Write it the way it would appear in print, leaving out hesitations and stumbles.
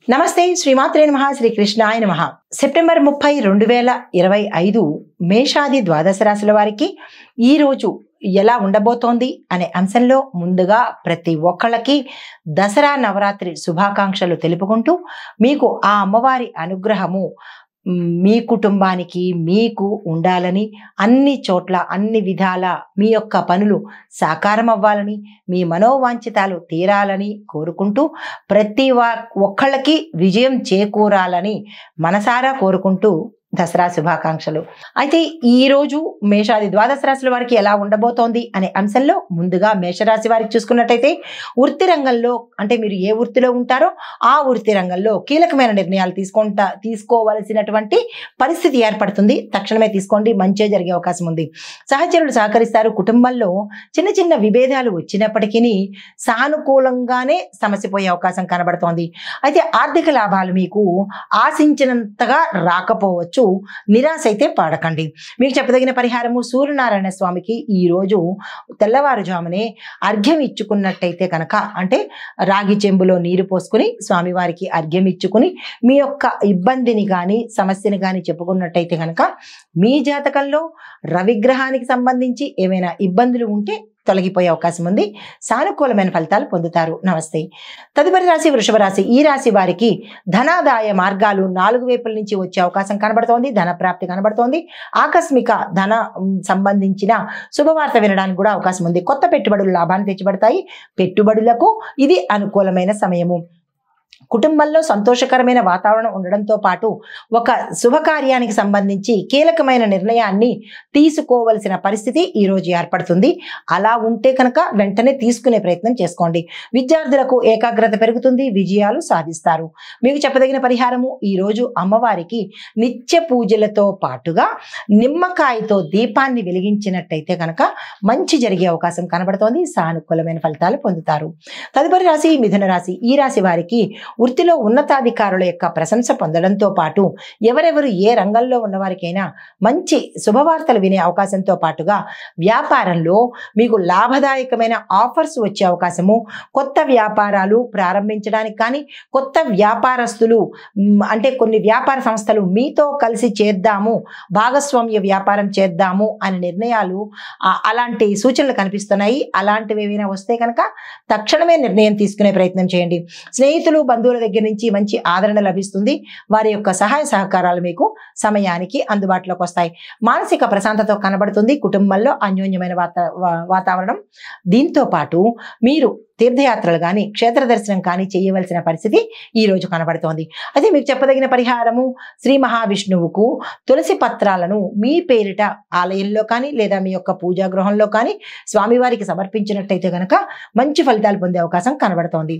నమస్తే శ్రీమాత్రే నమః శ్రీ కృష్ణాయ నమః. సెప్టెంబర్ 30, 2025 మేషాది ద్వాదశ రాశుల వారికి ఈ రోజు ఎలా ఉండబోతోంది అనే అంశంలో ముందుగా ప్రతి ఒక్కళ్ళకి దసరా నవరాత్రి శుభాకాంక్షలు తెలుపుకుంటూ మీకు ఆ అమ్మవారి అనుగ్రహము మీ కుటుంబానికి మీకు ఉండాలని, అన్ని చోట్ల అన్ని విధాల మీ యొక్క పనులు సాకారం అవ్వాలని, మీ మనోవాంఛితాలు తీరాలని కోరుకుంటూ ప్రతి ఒక్కళ్ళకి విజయం చేకూరాలని మనసారా కోరుకుంటూ దసరా శుభాకాంక్షలు. అయితే ఈరోజు మేషాది ద్వాదశ రాశుల వారికి ఎలా ఉండబోతోంది అనే అంశంలో ముందుగా మేషరాశి వారికి చూసుకున్నట్టయితే వృత్తి రంగంలో, అంటే మీరు ఏ వృత్తిలో ఉంటారో ఆ వృత్తి రంగంలో కీలకమైన నిర్ణయాలు తీసుకోవలసినటువంటి పరిస్థితి ఏర్పడుతుంది. తక్షణమే తీసుకోండి, మంచి జరిగే అవకాశం ఉంది. సహచరులు సహకరిస్తారు. కుటుంబంలో చిన్న చిన్న విభేదాలు వచ్చినప్పటికీ సానుకూలంగానే సమస్య పోయే అవకాశం కనబడుతోంది. అయితే ఆర్థిక లాభాలు మీకు ఆశించినంతగా రాకపోవచ్చు. నిరాశ అయితే పడకండి. మీకు చెప్పదగిన పరిహారము సూర్యనారాయణ స్వామికి ఈ రోజు తెల్లవారుజామునే అర్ఘ్యం ఇచ్చుకున్నట్టయితే కనుక, అంటే రాగి చెంబులో నీరు పోసుకుని స్వామివారికి అర్ఘ్యం ఇచ్చుకుని మీ యొక్క ఇబ్బందిని కానీ సమస్యని కానీ చెప్పుకున్నట్టయితే కనుక మీ జాతకంలో రవిగ్రహానికి సంబంధించి ఏమైనా ఇబ్బందులు ఉంటే తొలగిపోయే అవకాశం ఉంది. సానుకూలమైన ఫలితాలు పొందుతారు. నమస్తే. తదుపరి రాశి వృషభ రాశి. ఈ రాశి వారికి ధనాదాయ మార్గాలు 4 వైపుల నుంచి వచ్చే అవకాశం కనబడుతోంది. ధన ప్రాప్తి కనబడుతోంది. ఆకస్మిక ధన సంబంధించిన శుభవార్త వినడానికి కూడా అవకాశం ఉంది. కొత్త పెట్టుబడులు లాభాన్ని తెచ్చిపెడతాయి. పెట్టుబడులకు ఇది అనుకూలమైన సమయము. కుటుంబంలో సంతోషకరమైన వాతావరణం ఉండడంతో పాటు ఒక శుభకార్యానికి సంబంధించి కీలకమైన నిర్ణయాన్ని తీసుకోవలసిన పరిస్థితి ఈరోజు ఏర్పడుతుంది. అలా ఉంటే కనుక వెంటనే తీసుకునే ప్రయత్నం చేసుకోండి. విద్యార్థులకు ఏకాగ్రత పెరుగుతుంది. విజయాలు సాధిస్తారు. మీకు చెప్పదగిన పరిహారము ఈరోజు అమ్మవారికి నిత్య పూజలతో పాటుగా నిమ్మకాయతో దీపాన్ని వెలిగించినట్టయితే కనుక మంచి జరిగే అవకాశం కనబడుతోంది. సానుకూలమైన ఫలితాలు పొందుతారు. తదుపరి రాశి మిథున రాశి. ఈ రాశి వారికి వృత్తిలో ఉన్నతాధికారుల యొక్క ప్రశంస పొందడంతో పాటు ఎవరెవరు ఏ రంగంలో ఉన్నవారికైనా మంచి శుభవార్తలు వినే అవకాశంతో పాటుగా వ్యాపారంలో మీకు లాభదాయకమైన ఆఫర్స్ వచ్చే అవకాశము, కొత్త వ్యాపారాలు ప్రారంభించడానికి కానీ, కొత్త వ్యాపారస్తులు అంటే కొన్ని వ్యాపార సంస్థలు మీతో కలిసి చేద్దాము, భాగస్వామ్య వ్యాపారం చేద్దాము అనే నిర్ణయాలు, అలాంటి సూచనలు కనిపిస్తున్నాయి. అలాంటివి ఏమైనా వస్తే కనుక తక్షణమే నిర్ణయం తీసుకునే ప్రయత్నం చేయండి. స్నేహితులు బంధువుల దగ్గర నుంచి మంచి ఆదరణ లభిస్తుంది. వారి యొక్క సహాయ సహకారాలు మీకు సమయానికి అందుబాటులోకి వస్తాయి. మానసిక ప్రశాంతత కనబడుతుంది. కుటుంబంలో అన్యోన్యమైన వాతావరణం. దీంతో పాటు మీరు తీర్థయాత్రలు కానీ క్షేత్ర దర్శనం కానీ చేయవలసిన పరిస్థితి ఈ రోజు కనబడుతోంది. అయితే మీకు చెప్పదగిన పరిహారము శ్రీ మహావిష్ణువుకు తులసి పత్రాలను మీ పేరిట ఆలయంలో కానీ లేదా మీ యొక్క పూజా గృహంలో కానీ స్వామివారికి సమర్పించినట్టయితే కనుక మంచి ఫలితాలు పొందే అవకాశం కనబడుతోంది.